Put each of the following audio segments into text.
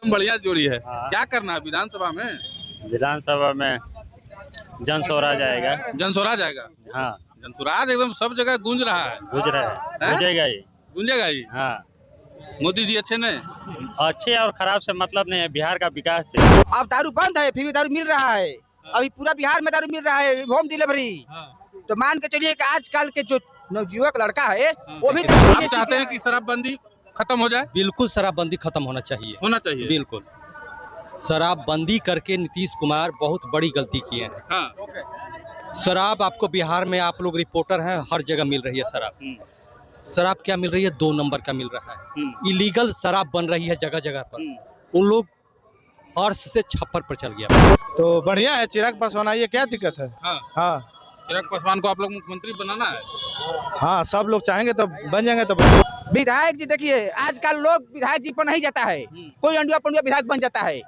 बढ़िया जोड़ी है। हाँ। क्या करना है विधानसभा में? विधानसभा में जन स्वराज आएगा। जन स्वराज आएगा। हाँ, जन स्वराज एकदम सब जगह गूंज रहा है। गुज रहा है, गुजेगा ही। गूंजेगा ही। हाँ, मोदी जी अच्छे नहीं? अच्छे और खराब से मतलब नहीं है, बिहार का विकास से। अब दारू बंद है, फिर भी दारू मिल रहा है। अभी पूरा बिहार में दारू मिल रहा है, होम डिलीवरी। तो मान के चलिए कि आजकल के जो नवयुवक लड़का है वो भी आप चाहते हैं कि शराबबंदी खत्म हो जाए? बिल्कुल शराबबंदी खत्म होना चाहिए। होना चाहिए। बिल्कुल शराबबंदी करके नीतीश कुमार बहुत बड़ी गलती किए हैं। हाँ। शराब आपको बिहार में, आप लोग रिपोर्टर हैं, हर जगह मिल रही है शराब। शराब क्या मिल रही है? 2 नंबर का मिल रहा है। इलीगल शराब बन रही है जगह जगह पर। उन लोग अर्श से छप्पर पर चल गया। तो बढ़िया है, चिराग पासवान आइए, क्या दिक्कत है? हाँ चिराग पासवान को आप लोग मुख्यमंत्री बनाना है? हाँ, सब लोग चाहेंगे तो बन जाएंगे। तो विधायक जी देखिए, आजकल लोग विधायक जी पर नहीं जाता है, कोई अंडुआ पंडुआ विधायक बन जाता है।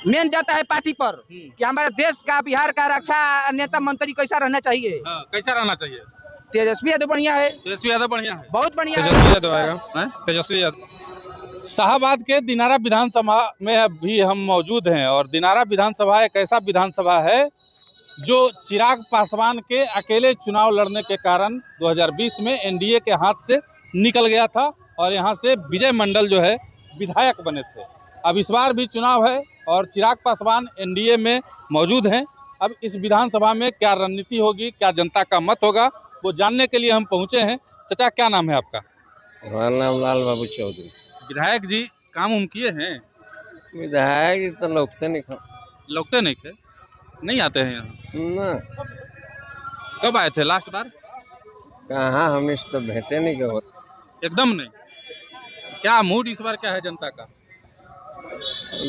मेन जाता है पार्टी पर कि हमारे देश का, बिहार का रक्षा नेता मंत्री कैसा रहना चाहिए। कैसा रहना चाहिए? तेजस्वी यादव बढ़िया है। तेजस्वी यादव बढ़िया है। बहुत बढ़िया है। तेजस्वी यादव आएगा। तेजस्वी यादव। शाहबाद के दिनारा विधानसभा में अभी हम मौजूद हैं और दिनारा विधानसभा एक ऐसा विधानसभा है जो चिराग पासवान के अकेले चुनाव लड़ने के कारण 2020 में एनडीए के हाथ से निकल गया था और यहाँ से विजय मंडल जो है विधायक बने थे। अब इस बार भी चुनाव है और चिराग पासवान एनडीए में मौजूद हैं। अब इस विधानसभा में क्या रणनीति होगी, क्या जनता का मत होगा, वो जानने के लिए हम पहुँचे हैं। चाचा, क्या नाम है आपका? हमारा नाम लाल बाबू चौधरी। विधायक जी काम उम किए हैं? विधायक तो लौटते नहीं। लौटते नहीं थे? नहीं आते हैं यहाँ? ना, कब आए थे लास्ट बार? कहाँ हम इस तो भेंटे नहीं गए। एकदम नहीं। क्या मूड इस बार क्या है जनता का?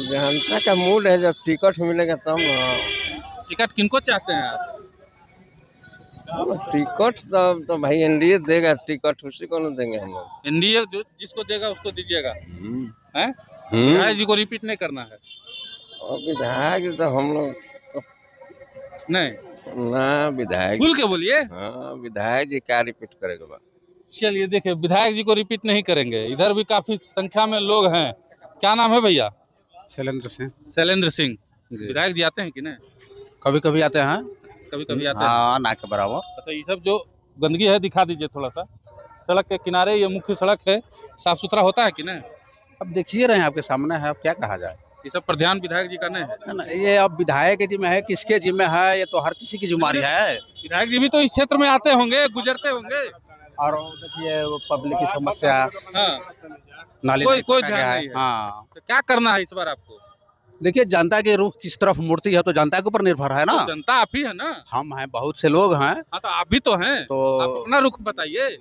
जनता का मूड है, जब टिकट मिलेगा तब ना। टिकट किनको चाहते हैं आप? टिकट तो भाई एनडीए देगा टिकट, उसी को ना देंगे हम लोग। एनडीए जो जिसको देगा उसको दीजिएगा हैं? विधायक जी को रिपीट नहीं करना है? और विधायक तो हम लोग नहीं ना, विधायक खुल के बोलिए। हाँ, विधायक जी क्या रिपीट करेगा बा? चलिए देखिए, विधायक जी को रिपीट नहीं करेंगे। इधर भी काफी संख्या में लोग हैं। क्या नाम है भैया? शैलेंद्र सिंह। शैलेंद्र सिंह। विधायक जी आते हैं कि नहीं? कभी कभी आते हैं। कभी कभी आते हैं। हाँ, ना के बराबर। अच्छा, ये सब जो गंदगी है दिखा दीजिए थोड़ा सा। सड़क के किनारे ये मुख्य सड़क है, साफ सुथरा होता है कि नहीं? अब देखिए रहे हैं, आपके सामने है, अब क्या कहा जाए। ये सब पर ध्यान विधायक जी का नहीं है ना, ये अब विधायक के जिम्मे है, किसके जिम्मे है? ये तो हर किसी की जिम्मेदारी है। विधायक जी भी तो इस क्षेत्र में आते होंगे, गुजरते होंगे। और देखिए वो पब्लिक की समस्या, नाली कोई का ध्यान क्या नहीं है। हाँ, तो क्या करना है इस बार आपको? देखिए जनता के रुख किस तरफ मुड़ती है तो जनता के ऊपर निर्भर है ना। तो जनता आप ही है ना? हम हैं, बहुत से लोग हैं। हाँ, तो आप भी तो हैं। तो आप अपना रुख बताइए।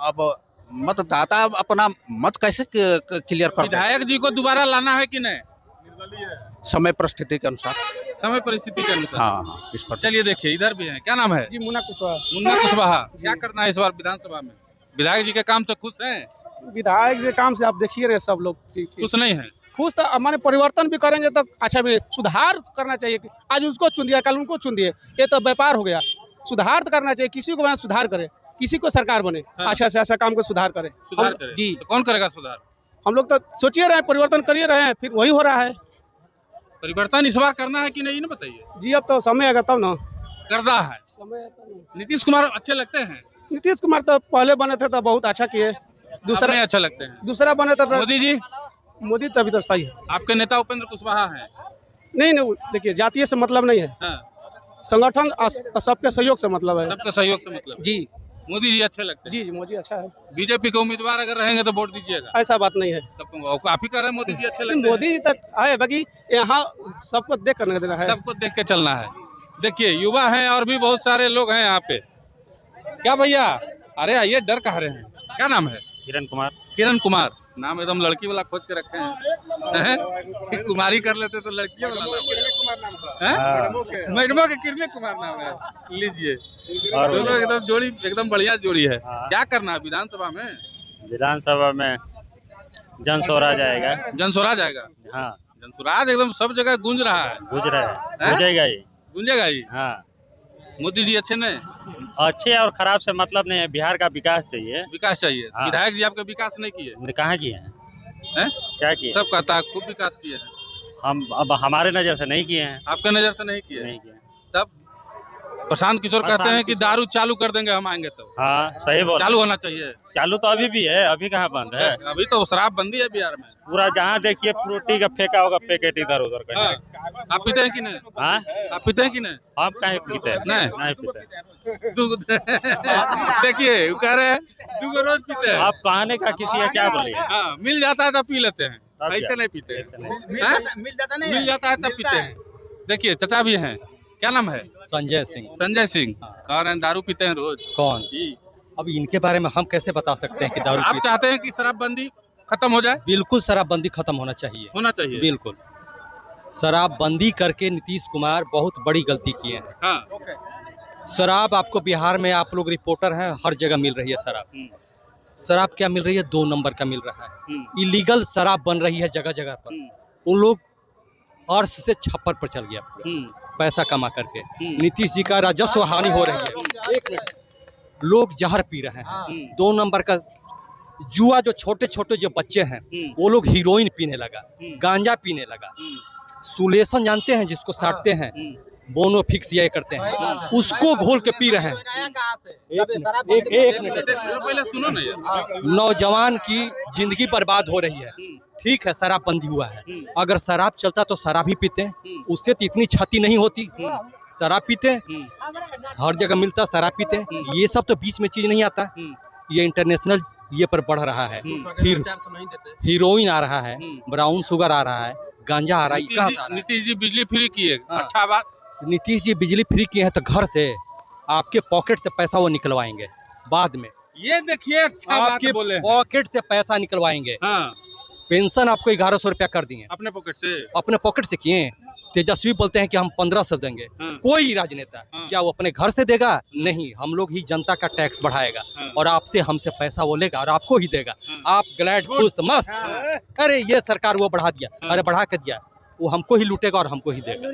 अब मतदाता अपना मत कैसे क्लियर कर? विधायक जी को दोबारा लाना है कि नहीं? समय परिस्थिति के अनुसार। समय परिस्थिति के अनुसार। हाँ, इस पर चलिए देखिए, इधर भी है। क्या नाम है? जी मुन्ना कुशवाहा। मुन्ना कुशवाहा। क्या करना है इस बार विधानसभा में? विधायक जी के काम से खुश हैं? विधायक जी काम से आप देखिए रहे सब लोग खुश नहीं है? खुश तो हमारे परिवर्तन भी करेंगे तो अच्छा भी, सुधार करना चाहिए। आज उसको चुन दिया, कल उनको चुन दिए, ये तो व्यापार हो गया। सुधार तो करना चाहिए, किसी को बना सुधार करे, किसी को सरकार बने। हाँ। अच्छा से अच्छा काम को सुधार करे। सुधार करे। जी, तो कौन करेगा सुधार? हम लोग तो सोचिए रहे हैं, परिवर्तन करिए रहे हैं, फिर वही हो रहा है। परिवर्तन इस बार करना है कि नहीं, बताइए। जी, अब तो समय आएगा तब ना। करना है। समय नीतीश कुमार अच्छे लगते हैं? नीतीश कुमार तो पहले बने थे तो बहुत अच्छा किए। दूसरा नहीं अच्छा लगते हैं? दूसरा बने तो मोदी जी? मोदी तो अभी तो सही है। आपके नेता उपेंद्र कुशवाहा हैं? नहीं, देखिए जातीय से मतलब नहीं है। हाँ। संगठन सबके सहयोग से मतलब है। सबके सहयोग से मतलब। जी, मोदी जी अच्छे लगते हैं? जी मोदी अच्छा है। बीजेपी के उम्मीदवार अगर रहेंगे तो वोट दीजिएगा? ऐसा बात नहीं है। तब आप ही कह रहे हैं मोदी जी अच्छे लगते हैं? मोदी जी तक आए, बाकी यहाँ सबको देख करने देना है। सबको देख के चलना है। देखिए, युवा हैं और भी बहुत सारे लोग हैं यहाँ पे। क्या भैया? अरे आइए, डर कह रहे हैं। क्या नाम है? किरण कुमार। किरण कुमार। नाम एकदम लड़की वाला खोज के रखे हैं। कुमारी कर लेते तो लड़कियों वाला नाम। मैडमो के किरण कुमार नाम है। लीजिए, दोनों एकदम जोड़ी, एकदम बढ़िया जोड़ी है। क्या करना है विधानसभा में? विधानसभा में जन स्वराज आएगा। जन स्वराज आएगा। हाँ, जन स्वराज एकदम सब जगह गूंज रहा है। गुज रहा है, गुजेगा ही। गूंजेगा ही। हाँ, मोदी जी अच्छे नहीं? अच्छे और खराब से मतलब नहीं है, बिहार का विकास चाहिए। विकास चाहिए। हाँ। विधायक जी आपके विकास नहीं किए? कहाँ किए हैं? हैं? क्या किए? सब कहता है खूब विकास किए हैं। हम अब हमारे नजर से नहीं किए हैं। आपके नजर से नहीं किए हैं। नहीं किए हैं। तब प्रशांत किशोर कहते प्रशांत हैं कि किशोर- दारू चालू कर देंगे हम आएंगे तो। हाँ सही बोल। चालू होना चाहिए। चालू तो अभी भी है, अभी कहाँ बंद है। अभी तो शराब बंदी है बिहार में। पूरा जहाँ देखिए फ्रूटी का फेंका होगा पैकेट इधर उधर का। हाँ। आप पीते हैं कि नहीं? हाँ आप पीते हैं कि नहीं? आप कहीं पीते हैं? नहीं। नहीं पीते। देखिए वो कह रहे हैं 2 रोज पीते हैं। आप कहने का किसी का क्या बोलिए? हाँ, मिल जाता है तब पी लेते हैं, तब ऐसे क्या? नहीं पीते हैं। ऐसे नहीं। हैं? मिल जाता है तब पीते हैं। देखिए चाचा भी हैं, क्या नाम है? संजय सिंह। संजय सिंह। कह रहे हैं दारू पीते हैं रोज। कौन? अब इनके बारे में हम कैसे बता सकते हैं कि दारू आप पीते चाहते हैं कि शराबबंदी खत्म हो जाए? बिल्कुल शराबबंदी खत्म होना चाहिए। होना चाहिए। बिल्कुल शराबबंदी करके नीतीश कुमार बहुत बड़ी गलती किए हैं। हाँ। शराब आपको बिहार में, आप लोग रिपोर्टर हैं, हर जगह मिल रही है शराब। शराब क्या मिल रही है? 2 नंबर का मिल रहा है। इलीगल शराब बन रही है जगह जगह पर। उन लोग अर्श से छप्पर पर चल गया पूरा, पैसा कमा करके। नीतीश जी का राजस्व हानि हो रही है। एक मिनट, लोग जहर पी रहे हैं। 2 नंबर का जुआ, जो छोटे छोटे जो बच्चे हैं वो लोग हीरोइन पीने लगा, गांजा पीने लगा। सुलेशन जानते हैं जिसको साटते हैं, बोनो फिक्स ये करते हैं, उसको घोल के पी रहे हैं। एक मिनट, पहले सुनो ना यार। नौजवान की जिंदगी बर्बाद हो रही है। ठीक है शराबबंदी हुआ है, अगर शराब चलता तो शराब ही पीते हैं, उससे तो इतनी क्षति नहीं होती। शराब पीते हैं, हर जगह मिलता शराब पीते हैं। ये सब तो बीच में चीज नहीं आता। ये इंटरनेशनल ये पर बढ़ रहा है। हीरोइन आ रहा है, ब्राउन शुगर आ रहा है, गांजा आ रहा है। कहाँ से आ रहा है? नीतीश जी बिजली फ्री किए, हाँ। अच्छा बात। नीतीश जी बिजली फ्री किए हैं तो घर से आपके पॉकेट से पैसा वो निकलवाएंगे बाद में। ये देखिए अच्छा बात आपके बोले हैं। पॉकेट से पैसा निकलवाएंगे। हाँ, पेंशन आपको 1100 रुपया कर दिए, अपने पॉकेट से। अपने पॉकेट से किए। तेजस्वी बोलते हैं कि हम 1500 देंगे। हाँ। कोई राजनेता हाँ। क्या वो अपने घर से देगा? नहीं, हम लोग ही जनता का टैक्स बढ़ाएगा। हाँ। और आपसे हमसे पैसा वो लेगा और आपको ही देगा। हाँ। आप ग्लैड खुश मस्त, अरे ये सरकार वो बढ़ा दिया, हाँ। अरे बढ़ा के दिया, वो हमको ही लूटेगा और हमको ही देगा।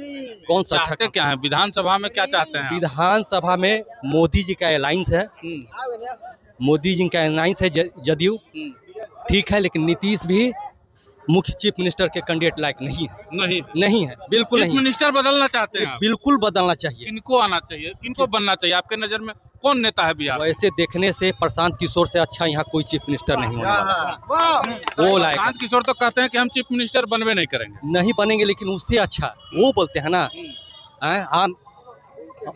कौन सा अच्छा चाहते काम? क्या है विधानसभा में, क्या चाहते हैं आप? विधानसभा में मोदी जी का अलायंस है। मोदी जी का अलायंस है जदयू, ठीक है, लेकिन नीतीश भी मुख्य चीफ मिनिस्टर के कैंडिडेट लायक नहीं है। नहीं है, बिल्कुल चीफ नहीं। मिनिस्टर बदलना चाहते हैं आप? बिल्कुल बदलना चाहिए। किनको आना चाहिए, किनको बनना चाहिए आपके नजर में? कौन नेता है बिहार? वैसे देखने से प्रशांत किशोर से अच्छा यहाँ कोई चीफ मिनिस्टर नहीं होने वाला। वो लायक प्रशांत किशोर तो कहते हैं कि हम चीफ मिनिस्टर बनवे नहीं करेंगे। नहीं बनेंगे, लेकिन उससे अच्छा वो बोलते हैं ना। आम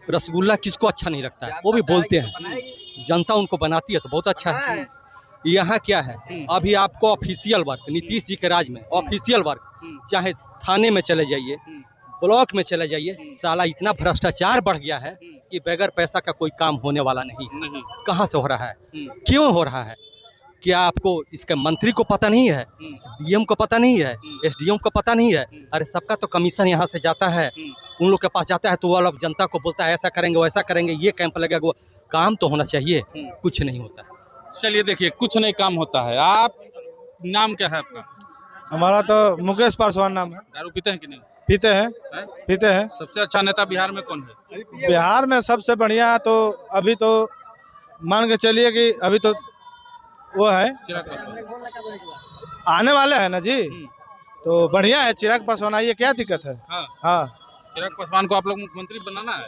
रसगुल्ला किसको अच्छा नहीं लगता है, वो भी बोलते हैं। जनता उनको बनाती है तो बहुत अच्छा है। यहाँ क्या है, अभी आपको ऑफिशियल वर्क नीतीश जी के राज में, ऑफिशियल वर्क चाहे थाने में चले जाइए, ब्लॉक में चले जाइए, साला इतना भ्रष्टाचार बढ़ गया है कि बगैर पैसा का कोई काम होने वाला नहीं। कहाँ से हो रहा है, क्यों हो रहा है? क्या आपको इसके मंत्री को पता नहीं है, डीएम को पता नहीं है, एसडीएम को पता नहीं है? अरे सबका तो कमीशन यहाँ से जाता है, उन लोग के पास जाता है, तो वो लोग जनता को बोलता है ऐसा करेंगे वैसा करेंगे, ये कैंप लगेगा, वो काम तो होना चाहिए, कुछ नहीं होता है। चलिए देखिए, कुछ नहीं काम होता है। आप, नाम क्या है आपका? हमारा तो मुकेश पासवान नाम है। दारू पीते हैं कि नहीं? पीते हैं, हैं? पीते हैं। सबसे अच्छा नेता बिहार में कौन है? बिहार में सबसे बढ़िया तो अभी तो मान के चलिए कि अभी तो वो है, चिराग पासवान। आने वाले हैं ना जी, तो बढ़िया है। चिराग पासवान आइए, क्या दिक्कत है? हाँ, हाँ चिराग पासवान को आप लोग मुख्यमंत्री बनाना है?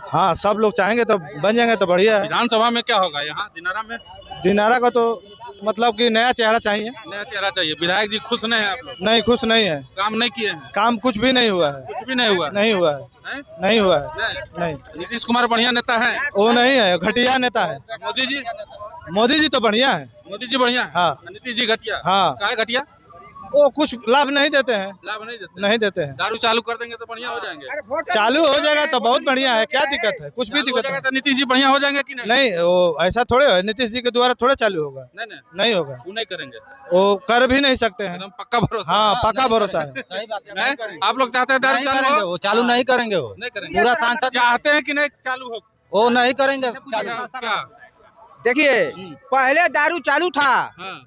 हाँ, सब लोग चाहेंगे तो बन जाएंगे तो बढ़िया है। विधानसभा में क्या होगा यहाँ दिनारा में? दिनारा को तो मतलब कि नया चेहरा चाहिए। नया चेहरा चाहिए। विधायक जी खुश नहीं है आप लोग? नहीं, खुश नहीं है। काम नहीं किए हैं? काम कुछ भी नहीं हुआ है। कुछ भी नहीं हुआ? नहीं हुआ है, हैं? नहीं हुआ है। नहीं। नहीं, नीतीश कुमार बढ़िया नेता है? वो नहीं है, घटिया नेता है। मोदी जी? मोदी जी तो बढ़िया है। मोदी जी बढ़िया है? हाँ। नीतीश जी घटिया? हाँ, काहे घटिया? वो कुछ लाभ नहीं देते हैं। लाभ नहीं देते? नहीं देते हैं। दारू चालू कर देंगे तो बढ़िया हो जाएंगे। चालू हो जाएगा तो बहुत बढ़िया है, क्या दिक्कत है? कुछ भी चालू हो दिक्कत जाएगा नहीं। तो नीतीश जी बढ़िया हो जाएंगे कि नहीं? नहीं, वो ऐसा थोड़े है, नीतीश जी के द्वारा थोड़े चालू होगा। नहीं, नहीं होगा, वो नहीं करेंगे। वो कर भी नहीं सकते हैं। एकदम पक्का भरोसा? हाँ, पक्का भरोसा है। हैं? आप लोग चाहते हैं दारू चालू हो? वो चालू नहीं करेंगे, वो नहीं करेंगे। पूरा सांसद चाहते हैं कि नहीं चालू हो? वो नहीं करेंगे क्या? देखिए, पहले दारू चालू था हाँ,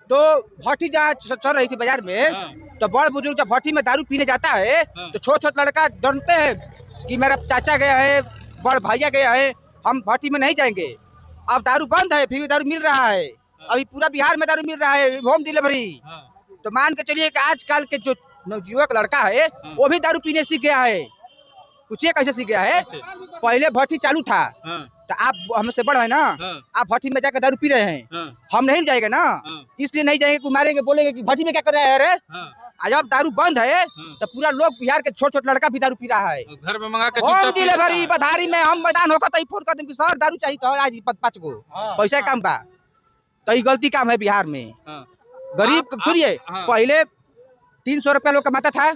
तो भट्टी जहाँ चल रही थी बाजार में, हाँ, तो बड़ बुजुर्ग जब भट्टी में दारू पीने जाता है हाँ। तो छोट छोट लड़का डरते हैं कि मेरा चाचा गया है, बड़ भैया गया है, हम भट्टी में नहीं जाएंगे। अब दारू बंद है, फिर भी दारू मिल रहा है। अभी पूरा बिहार में दारू मिल रहा है, होम डिलीवरी। हाँ। तो मान के चलिए कि आजकल के जो नवयुवक लड़का है वो भी दारू पीने सीख गया है। पूछिए कैसे सीख गया है। पहले भट्टी चालू था तो आप हमसे बड़ है ना, आप भट्टी में जाकर दारू पी रहे हैं, हम नहीं जाएंगे ना, इसलिए नहीं जाएंगे, मारेंगे, बोलेंगे कि भट्टी में क्या कर रहे हैं। अरे जब दारू बंद है तो पूरा लोग बिहार के छोट छोट लड़का भी दारू पी रहा है। घर में मंगा के होम डिलीवरी बधारी में हम मैदान होकर तो फोन कर दें कि सर दारू चाहिए तो आज 5 गो पैसा काम बा, तो ये गलती काम है बिहार में। गरीब सुनिए, पहले 300 रुपया लोग कमाता था,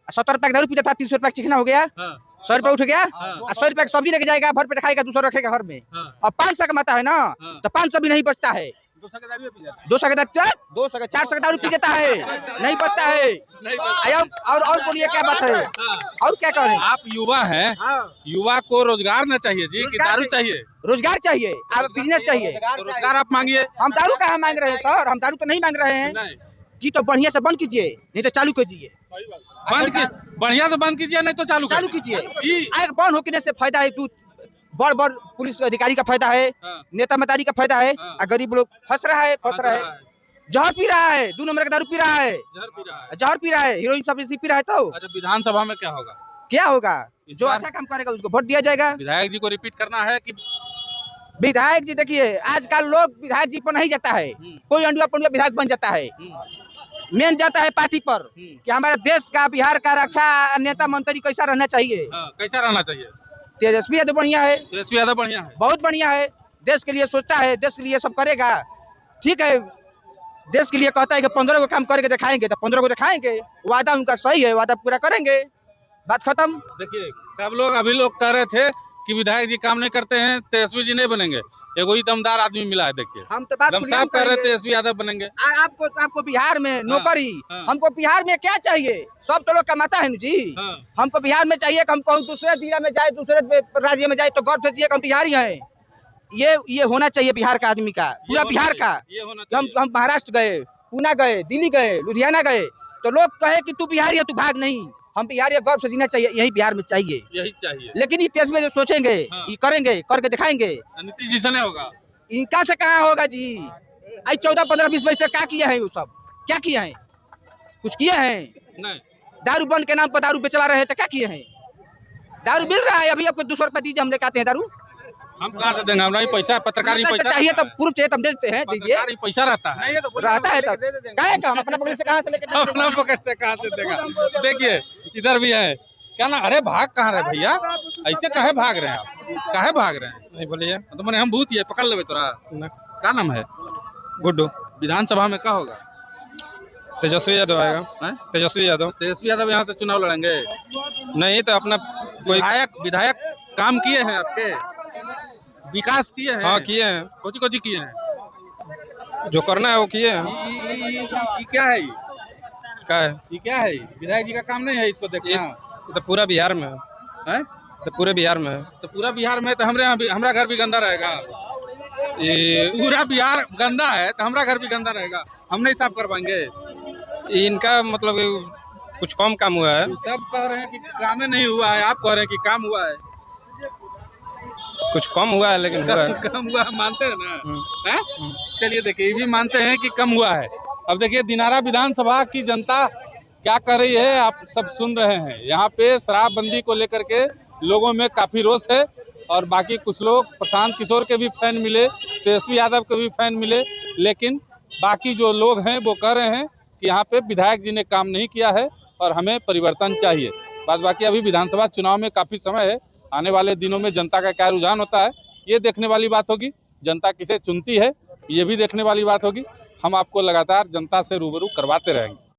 70 रुपया दारू पीता था, 300 रुपया चिकना हो गया, 100 रुपया उठ गया, 100 रुपया सब्जी लेके जाएगा, भर पेट खाएगा, 200 रखेगा घर में, और 500 कमाता है ना तो 500 भी नहीं बचता है। 200 का 400 का दारू पी जाता है, नहीं बचता है। और बोलिए क्या बात है, और क्या करें। आप युवा हैं, युवा को रोजगार न चाहिए जी कि दारू चाहिए? रोजगार चाहिए, आप बिजनेस चाहिए, रोजगार आप मांगिए। हम दारू कहाँ मांग रहे हैं सर, हम दारू तो नहीं मांग रहे हैं कि तो बढ़िया से बंद कीजिए, नहीं तो चालू कीजिए। बढ़िया से बंद कीजिए, नहीं तो चालू कीजिए। बंद होने से फायदा है, बड़ बड़ पुलिस अधिकारी का फायदा है, नेता मंत्री का फायदा है, और गरीब लोग फंस रहा है। जहर पी रहा है, 2 नंबर का दारू पी रहा है, जहर पी रहा है, हीरोइन सब पी रहा है। तो विधानसभा में क्या होगा? क्या होगा? जो अच्छा काम करेगा उसको वोट दिया जाएगा। विधायक जी को रिपीट करना है कि विधायक जी, देखिए आजकल लोग विधायक जी पर नहीं जाता है, कोई अंडुआ पंडुआ विधायक बन जाता है, मेन जाता है पार्टी पर कि हमारे देश का, बिहार का रक्षा नेता मंत्री कैसा रहना चाहिए। कैसा रहना चाहिए? तेजस्वी यादव बढ़िया है, तेजस्वी यादव बढ़िया है, बहुत बढ़िया है, देश के लिए सोचता है, देश के लिए सब करेगा। ठीक है, देश के लिए कहता है कि 15 को काम करके दिखाएंगे, तो 15 को दिखाएंगे, वादा उनका सही है, वादा पूरा करेंगे, बात खत्म। देखिए सब लोग अभी लोग कह रहे थे कि विधायक जी काम नहीं करते हैं, तेजस्वी जी नहीं बनेंगे, एगो ही दमदार आदमी मिला है। देखिए हम तो बात साहब कह रहे थे तेजस्वी यादव बनेंगे। आपको बिहार में नौकरी, हमको बिहार में क्या चाहिए, सब तो लोग कमाता है जी। हमको बिहार में चाहिए कि हम कहूँ दूसरे जिला में जाए, दूसरे राज्य में जाए तो गर्व से चाहिए कि हम बिहारी हैं। ये होना चाहिए बिहार का आदमी का, पूरा बिहार का। हम महाराष्ट्र गए, पुणे गए, दिल्ली गए, लुधियाना गए, तो लोग कहे कि तू बिहारी है, तू भाग नहीं, हम बिहारी गर्व से जीना चाहिए, यही बिहार में चाहिए, यही चाहिए। लेकिन ये तेजस्वी जो सोचेंगे, ये करेंगे, करके दिखाएंगे। नीतीश जी से नहीं होगा, इनका से कहाँ होगा जी। आज 14, 15, 20 वर्ष से क्या किया है, वो सब क्या किया है, कुछ किया है नहीं। दारू बंद के नाम पर दारू बेचवा रहे थे, क्या किए हैं। दारू मिल रहा है, अभी आपको 200 रुपया दीजिए, हम लेके आते हैं दारू। हम कहाँ से देंगे, हमारा पैसा, पत्रकारी पैसा चाहिए तो प्रूफ चाहिए, हम देते हैं, दीजिए। पैसा रहता है, रहता है तब काहे का, हम अपना पॉकेट से कहाँ से लेके, अपना पॉकेट से कहाँ से देगा। देखिए इधर भी है, क्या ना, अरे भाग कहाँ रहे भैया, ऐसे काहे भाग रहे हैं आप, काहे भाग रहे हैं? नहीं बोलिए तो मैंने हम भूत ये पकड़ लेवे तोरा। क्या नाम है? गुड्डू। विधानसभा में क्या होगा? तेजस्वी यादव आएगा। तेजस्वी यादव यहाँ से चुनाव लड़ेंगे? नहीं तो अपना कोई विधायक काम किए हैं, आपके विकास किए हैं? हाँ किए हैं, कोची किए हैं, जो करना है वो किए हैं। ये क्या है, ये क्या है? विधायक जी का काम नहीं है इसको देखना? तो पूरा बिहार में है, तो पूरे बिहार में है, तो पूरा बिहार में, तो हमारा घर भी गंदा रहेगा। ये पूरा बिहार गंदा है तो हमारा घर भी गंदा रहेगा, हम नहीं साफ कर पाएंगे। इनका मतलब कुछ कम काम हुआ है, सब कह रहे हैं कि काम नहीं हुआ है, आप कह रहे हैं कि काम हुआ है। कुछ कम हुआ है लेकिन हुआ है। कम हुआ है, मानते हैं ना? चलिए देखिए, ये भी मानते हैं कि कम हुआ है। अब देखिए दिनारा विधानसभा की जनता क्या कर रही है, आप सब सुन रहे हैं। यहाँ पे शराबबंदी को लेकर के लोगों में काफी रोष है, और बाकी कुछ लोग प्रशांत किशोर के भी फैन मिले, तेजस्वी यादव के भी फैन मिले, लेकिन बाकी जो लोग हैं वो कह रहे हैं कि यहाँ पे विधायक जी ने काम नहीं किया है और हमें परिवर्तन चाहिए। बाकी अभी विधानसभा चुनाव में काफी समय है, आने वाले दिनों में जनता का क्या रुझान होता है ये देखने वाली बात होगी, जनता किसे चुनती है ये भी देखने वाली बात होगी। हम आपको लगातार जनता से रूबरू करवाते रहेंगे।